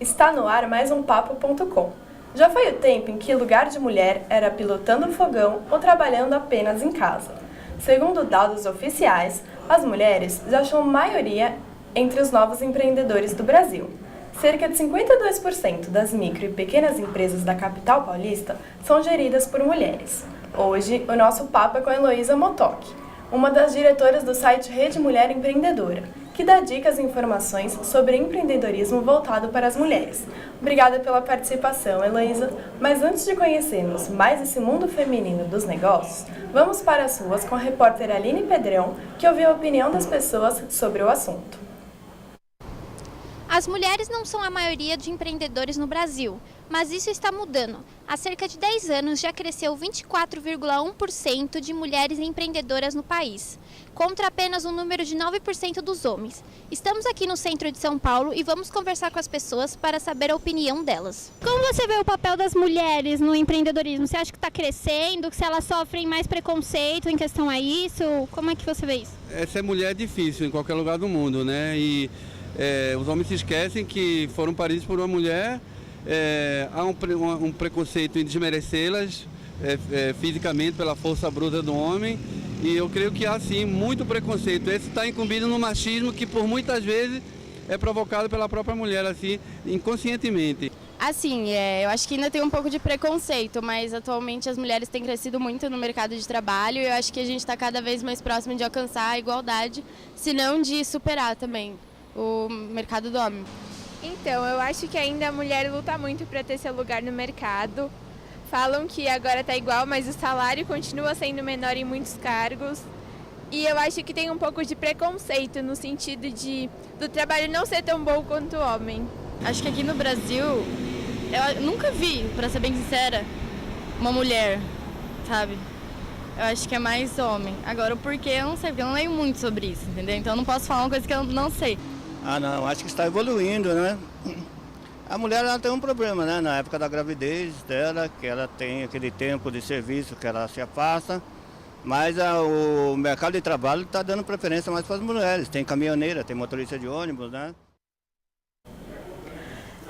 Está no ar mais um Papo.com. Já foi o tempo em que o lugar de mulher era pilotando um fogão ou trabalhando apenas em casa. Segundo dados oficiais, as mulheres já são maioria entre os novos empreendedores do Brasil. Cerca de 52% das micro e pequenas empresas da capital paulista são geridas por mulheres. Hoje, o nosso papo é com a Heloísa Motoc, uma das diretoras do site Rede Mulher Empreendedora, que dá dicas e informações sobre empreendedorismo voltado para as mulheres. Obrigada pela participação, Heloísa. Mas antes de conhecermos mais esse mundo feminino dos negócios, vamos para as ruas com a repórter Aline Pedrão, que ouviu a opinião das pessoas sobre o assunto. As mulheres não são a maioria de empreendedores no Brasil, mas isso está mudando. Há cerca de 10 anos já cresceu 24,1% de mulheres empreendedoras no país, contra apenas um número de 9% dos homens. Estamos aqui no centro de São Paulo e vamos conversar com as pessoas para saber a opinião delas. Como você vê o papel das mulheres no empreendedorismo? Você acha que está crescendo, que elas sofrem mais preconceito em questão a isso? Como é que você vê isso? Ser mulher é difícil em qualquer lugar do mundo, né? Os homens se esquecem que foram paridos por uma mulher, há um preconceito em desmerecê-las fisicamente pela força bruta do homem, e eu creio que há sim muito preconceito. Esse está incumbido no machismo que por muitas vezes é provocado pela própria mulher, assim, inconscientemente. Assim, eu acho que ainda tem um pouco de preconceito, mas atualmente as mulheres têm crescido muito no mercado de trabalho e eu acho que a gente está cada vez mais próximo de alcançar a igualdade, se não de superar também o mercado do homem. Então, eu acho que ainda a mulher luta muito para ter seu lugar no mercado. Falam que agora está igual, mas o salário continua sendo menor em muitos cargos. E eu acho que tem um pouco de preconceito no sentido do trabalho não ser tão bom quanto o homem. Acho que aqui no Brasil, eu nunca vi, para ser bem sincera, uma mulher, sabe? Eu acho que é mais homem. Agora, o porquê eu não sei, porque eu não leio muito sobre isso, entendeu? Então eu não posso falar uma coisa que eu não sei. Não, acho que está evoluindo, né? A mulher ela tem um problema, né? Na época da gravidez dela, que ela tem aquele tempo de serviço que ela se afasta, mas o mercado de trabalho está dando preferência mais para as mulheres. Tem caminhoneira, tem motorista de ônibus, né?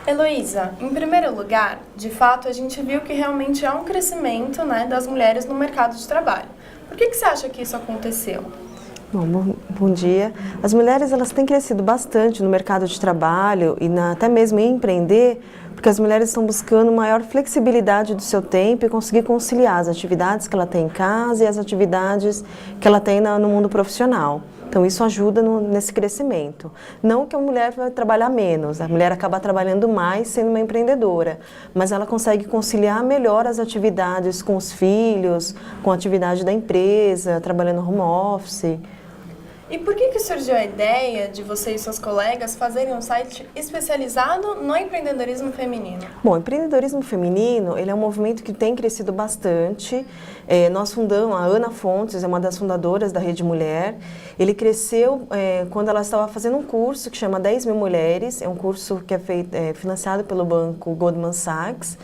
Heloísa, em primeiro lugar, de fato, a gente viu que realmente há um crescimento, né, das mulheres no mercado de trabalho. Por que você acha que isso aconteceu? Bom dia. As mulheres elas têm crescido bastante no mercado de trabalho e até mesmo em empreender, porque as mulheres estão buscando maior flexibilidade do seu tempo e conseguir conciliar as atividades que ela tem em casa e as atividades que ela tem no mundo profissional. Então isso ajuda nesse crescimento. Não que a mulher vai trabalhar menos, a mulher acaba trabalhando mais sendo uma empreendedora, mas ela consegue conciliar melhor as atividades com os filhos, com a atividade da empresa, trabalhando home office. E por que surgiu a ideia de você e seus colegas fazerem um site especializado no empreendedorismo feminino? Bom, o empreendedorismo feminino ele é um movimento que tem crescido bastante. Nós fundamos, a Ana Fontes é uma das fundadoras da Rede Mulher. Ele cresceu quando ela estava fazendo um curso que chama 10 mil mulheres. É um curso que é financiado pelo banco Goldman Sachs.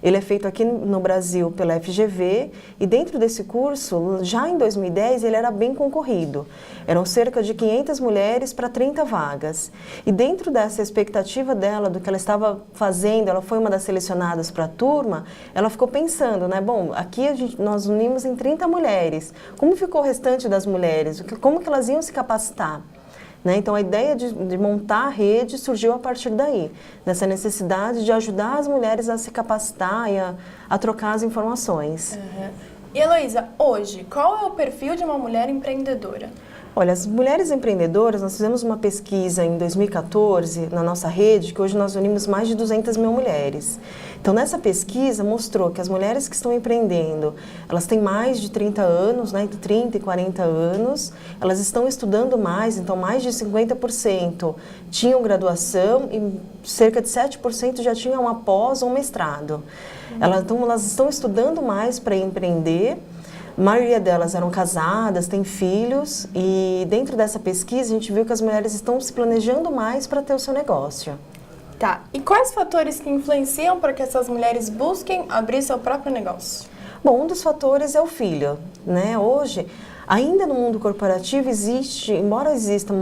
Ele é feito aqui no Brasil pela FGV e dentro desse curso, já em 2010, ele era bem concorrido. Eram cerca de 500 mulheres para 30 vagas. E dentro dessa expectativa dela, do que ela estava fazendo, ela foi uma das selecionadas para a turma, ela ficou pensando, né? Bom, aqui nós unimos em 30 mulheres. Como ficou o restante das mulheres? Como que elas iam se capacitar? Então, a ideia de montar a rede surgiu a partir daí, dessa necessidade de ajudar as mulheres a se capacitar e a trocar as informações. Uhum. E, Heloísa, hoje, qual é o perfil de uma mulher empreendedora? Olha, as mulheres empreendedoras, nós fizemos uma pesquisa em 2014 na nossa rede, que hoje nós unimos mais de 200 mil mulheres. Então, nessa pesquisa mostrou que as mulheres que estão empreendendo, elas têm mais de 30 anos, né, entre 30 e 40 anos, elas estão estudando mais, então mais de 50% tinham graduação e cerca de 7% já tinham uma pós ou um mestrado. Elas estão estudando mais para empreender. A maioria delas eram casadas, têm filhos e dentro dessa pesquisa a gente viu que as mulheres estão se planejando mais para ter o seu negócio. Tá, e quais fatores que influenciam para que essas mulheres busquem abrir seu próprio negócio? Bom, um dos fatores é o filho, né? Hoje, ainda no mundo corporativo existe, embora existam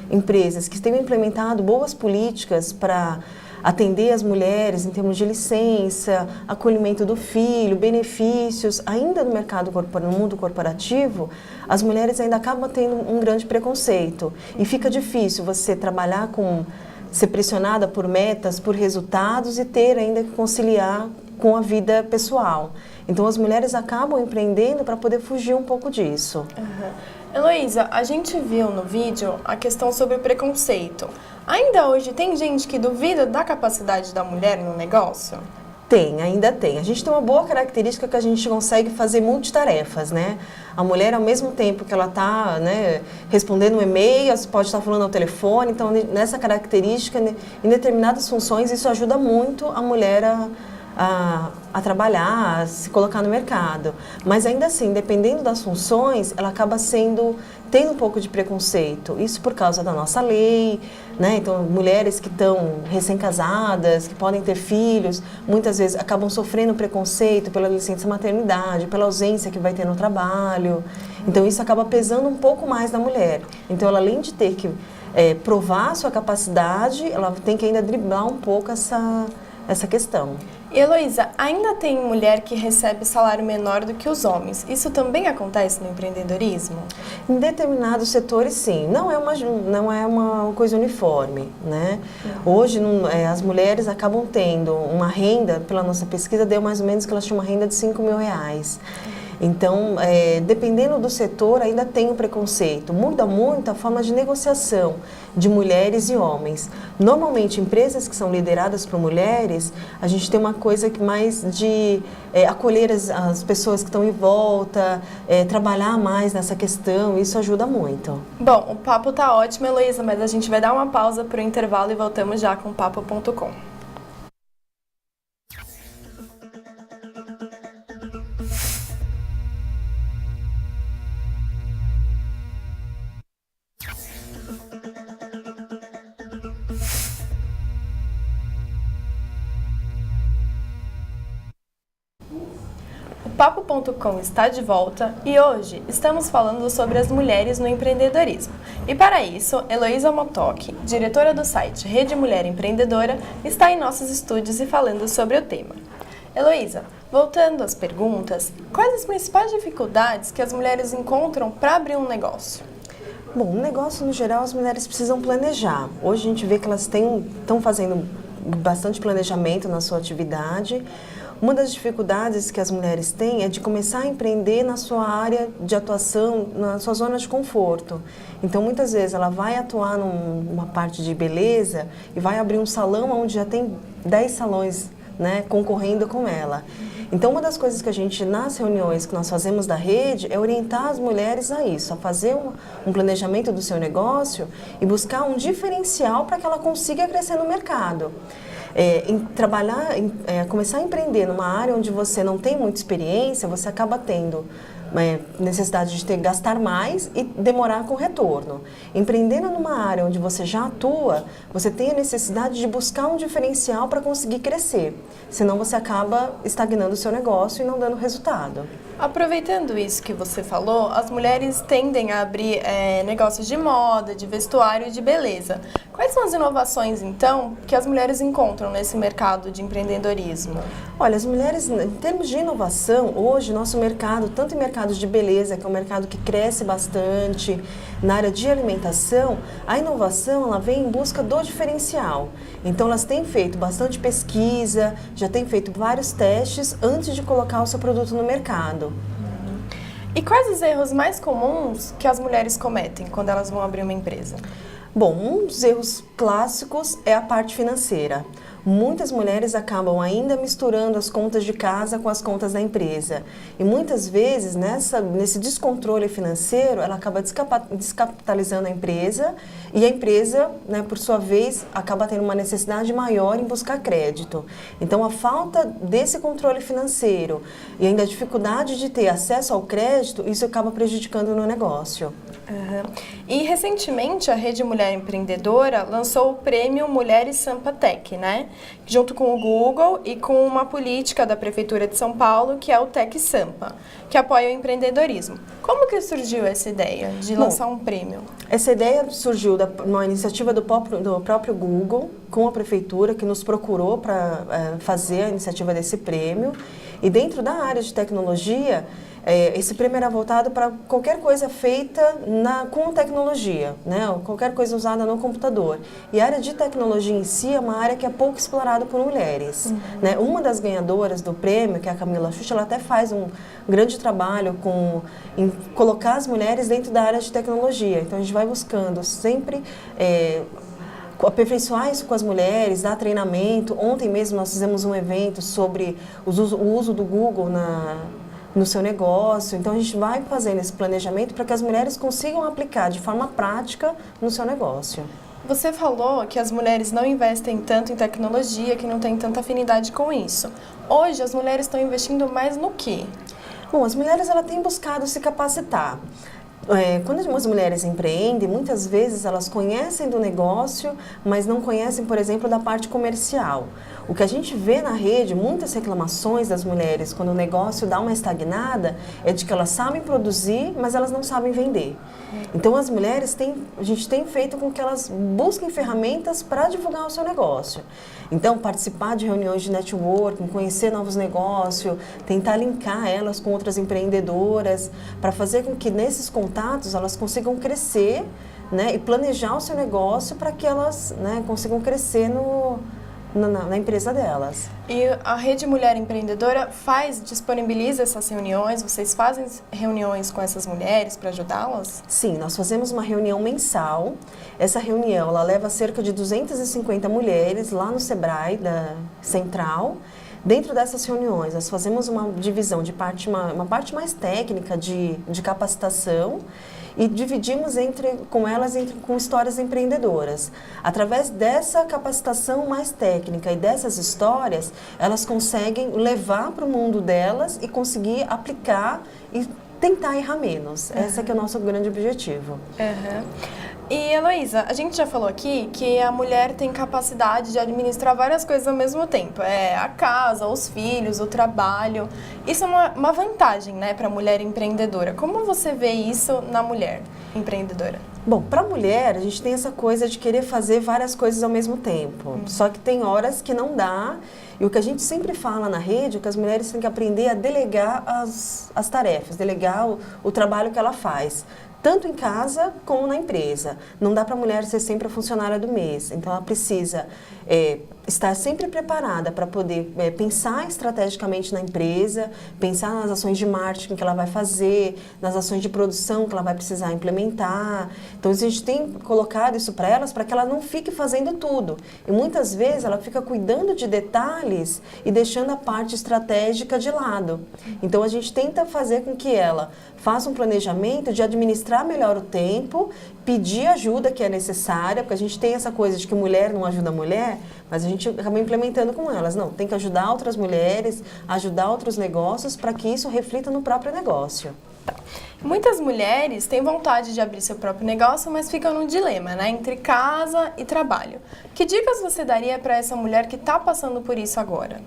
empresas que tenham implementado boas políticas para atender as mulheres em termos de licença, acolhimento do filho, benefícios. Ainda no no mundo corporativo, as mulheres ainda acabam tendo um grande preconceito e fica difícil você trabalhar ser pressionada por metas, por resultados e ter ainda que conciliar com a vida pessoal. Então as mulheres acabam empreendendo para poder fugir um pouco disso. Heloísa, a gente viu no vídeo a questão sobre o preconceito. Ainda hoje tem gente que duvida da capacidade da mulher no negócio? Tem, ainda tem. A gente tem uma boa característica que a gente consegue fazer multitarefas, né? A mulher, ao mesmo tempo que ela está, né, respondendo um e-mail, pode estar falando ao telefone. Então, nessa característica, em determinadas funções, isso ajuda muito a mulher a trabalhar, a se colocar no mercado. Mas ainda assim, dependendo das funções, ela acaba tendo um pouco de preconceito. Isso por causa da nossa lei, né? Então, mulheres que estão recém-casadas, que podem ter filhos, muitas vezes acabam sofrendo preconceito pela licença maternidade, pela ausência que vai ter no trabalho. Então, isso acaba pesando um pouco mais na mulher. Então, ela, além de ter que provar a sua capacidade, ela tem que ainda driblar um pouco essa questão. E Heloísa, ainda tem mulher que recebe salário menor do que os homens. Isso também acontece no empreendedorismo? Em determinados setores, sim. Não é uma coisa uniforme, né? Hoje, as mulheres acabam tendo uma renda, pela nossa pesquisa, deu mais ou menos que elas tinham uma renda de R$5.000. Então, dependendo do setor, ainda tem o preconceito. Muda muito a forma de negociação de mulheres e homens. Normalmente, empresas que são lideradas por mulheres, a gente tem uma coisa mais de acolher as pessoas que estão em volta, trabalhar mais nessa questão, isso ajuda muito. Bom, o papo tá ótimo, Heloísa, mas a gente vai dar uma pausa para o intervalo e voltamos já com o papo.com. O Papo.com está de volta e hoje estamos falando sobre as mulheres no empreendedorismo. E para isso, Heloísa Motoc, diretora do site Rede Mulher Empreendedora, está em nossos estúdios e falando sobre o tema. Heloísa, voltando às perguntas, quais as principais dificuldades que as mulheres encontram para abrir um negócio? Bom, um negócio, no geral, as mulheres precisam planejar. Hoje a gente vê que elas estão fazendo bastante planejamento na sua atividade. Uma das dificuldades que as mulheres têm é de começar a empreender na sua área de atuação, na sua zona de conforto. Então, muitas vezes, ela vai atuar numa parte de beleza e vai abrir um salão onde já tem 10 salões, né, concorrendo com ela. Então, uma das coisas que a gente, nas reuniões que nós fazemos da rede, é orientar as mulheres a isso, a fazer um planejamento do seu negócio e buscar um diferencial para que ela consiga crescer no mercado. Começar a empreender numa área onde você não tem muita experiência, você acaba tendo necessidade de gastar mais e demorar com retorno. Empreendendo numa área onde você já atua, você tem a necessidade de buscar um diferencial para conseguir crescer. Senão você acaba estagnando o seu negócio e não dando resultado. Aproveitando isso que você falou, as mulheres tendem a abrir negócios de moda, de vestuário e de beleza. Quais são as inovações, então, que as mulheres encontram nesse mercado de empreendedorismo? Olha, as mulheres, em termos de inovação, hoje nosso mercado, tanto em mercados de beleza, que é um mercado que cresce bastante, na área de alimentação, a inovação ela vem em busca do diferencial. Então elas têm feito bastante pesquisa, já têm feito vários testes antes de colocar o seu produto no mercado. E quais os erros mais comuns que as mulheres cometem quando elas vão abrir uma empresa? Bom, um dos erros clássicos é a parte financeira. Muitas mulheres acabam ainda misturando as contas de casa com as contas da empresa. E muitas vezes, nesse descontrole financeiro, ela acaba descapitalizando a empresa e a empresa, né, por sua vez, acaba tendo uma necessidade maior em buscar crédito. Então, a falta desse controle financeiro e ainda a dificuldade de ter acesso ao crédito, isso acaba prejudicando no negócio. E recentemente a Rede Mulher Empreendedora lançou o prêmio Mulheres Sampa Tech, né? junto com o Google e com uma política da Prefeitura de São Paulo, que é o Tec Sampa, que apoia o empreendedorismo. Como que surgiu essa ideia de lançar um prêmio? Essa ideia surgiu numa iniciativa do próprio Google, com a Prefeitura, que nos procurou para fazer a iniciativa desse prêmio. E dentro da área de tecnologia, esse prêmio era voltado para qualquer coisa feita com tecnologia, né? Qualquer coisa usada no computador. E a área de tecnologia em si é uma área que é pouco explorada por mulheres. Né? Uma das ganhadoras do prêmio, que é a Camila Xuxa, ela até faz um grande trabalho em colocar as mulheres dentro da área de tecnologia. Então a gente vai buscando sempre aperfeiçoar isso com as mulheres, dar treinamento. Ontem mesmo nós fizemos um evento sobre o uso do Google no seu negócio. Então a gente vai fazendo esse planejamento para que as mulheres consigam aplicar de forma prática no seu negócio. Você falou que as mulheres não investem tanto em tecnologia, que não têm tanta afinidade com isso. Hoje as mulheres estão investindo mais no quê? Bom, as mulheres elas têm buscado se capacitar. Quando as mulheres empreendem, muitas vezes elas conhecem do negócio, mas não conhecem, por exemplo, da parte comercial. O que a gente vê na rede, muitas reclamações das mulheres, quando o negócio dá uma estagnada, é de que elas sabem produzir, mas elas não sabem vender. Então, as mulheres a gente tem feito com que elas busquem ferramentas para divulgar o seu negócio. Então, participar de reuniões de networking, conhecer novos negócios, tentar linkar elas com outras empreendedoras, para fazer com que nesses contatos elas consigam crescer, né, e planejar o seu negócio para que elas, né, consigam crescer na empresa delas. E a Rede Mulher Empreendedora disponibiliza essas reuniões? Vocês fazem reuniões com essas mulheres para ajudá-las? Sim, nós fazemos uma reunião mensal. Essa reunião ela leva cerca de 250 mulheres lá no Sebrae da Central. Dentro dessas reuniões, nós fazemos uma divisão de uma parte mais técnica de capacitação e dividimos com elas com histórias empreendedoras. Através dessa capacitação mais técnica e dessas histórias, elas conseguem levar para o mundo delas e conseguir aplicar e tentar errar menos. Esse que é o nosso grande objetivo. E, Heloísa, a gente já falou aqui que a mulher tem capacidade de administrar várias coisas ao mesmo tempo. A casa, os filhos, o trabalho. Isso é uma vantagem, né, para a mulher empreendedora. Como você vê isso na mulher empreendedora? Bom, para a mulher, a gente tem essa coisa de querer fazer várias coisas ao mesmo tempo. Só que tem horas que não dá. E o que a gente sempre fala na rede é que as mulheres têm que aprender a delegar as tarefas, delegar o trabalho que ela faz. Tanto em casa como na empresa. Não dá para a mulher ser sempre a funcionária do mês. Então, ela precisa estar sempre preparada para poder pensar estrategicamente na empresa, pensar nas ações de marketing que ela vai fazer, nas ações de produção que ela vai precisar implementar. Então, a gente tem colocado isso para elas, para que ela não fique fazendo tudo. E muitas vezes ela fica cuidando de detalhes e deixando a parte estratégica de lado. Então, a gente tenta fazer com que ela faça um planejamento de administrar melhor o tempo, pedir ajuda que é necessária, porque a gente tem essa coisa de que mulher não ajuda a mulher, mas a gente acaba implementando com elas. Não, tem que ajudar outras mulheres, ajudar outros negócios para que isso reflita no próprio negócio. Muitas mulheres têm vontade de abrir seu próprio negócio, mas ficam num dilema, né, entre casa e trabalho. Que dicas você daria para essa mulher que está passando por isso agora?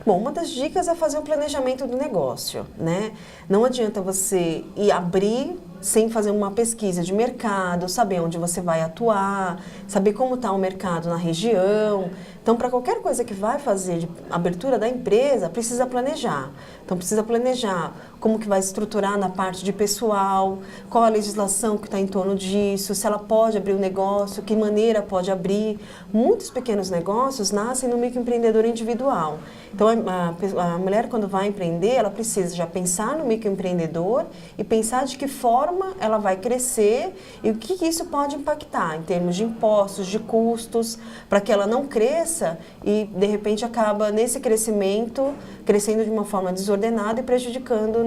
Bom, uma das dicas é fazer um planejamento do negócio, né? Não adianta você ir abrir sem fazer uma pesquisa de mercado, saber onde você vai atuar, saber como está o mercado na região. Então, para qualquer coisa que vai fazer de abertura da empresa, precisa planejar. Então, precisa planejar como que vai estruturar na parte de pessoal, qual a legislação que está em torno disso, se ela pode abrir um negócio, que maneira pode abrir. Muitos pequenos negócios nascem no microempreendedor individual. Então, a mulher, quando vai empreender, ela precisa já pensar no microempreendedor e pensar de que forma ela vai crescer e o que isso pode impactar em termos de impostos, de custos, para que ela não cresça e, de repente, acaba nesse crescimento, crescendo de uma forma desordenada e prejudicando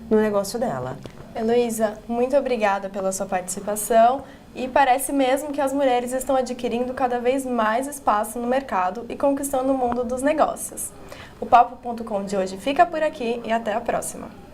no negócio dela. Heloísa, muito obrigada pela sua participação e parece mesmo que as mulheres estão adquirindo cada vez mais espaço no mercado e conquistando o mundo dos negócios. O Papo.com de hoje fica por aqui e até a próxima!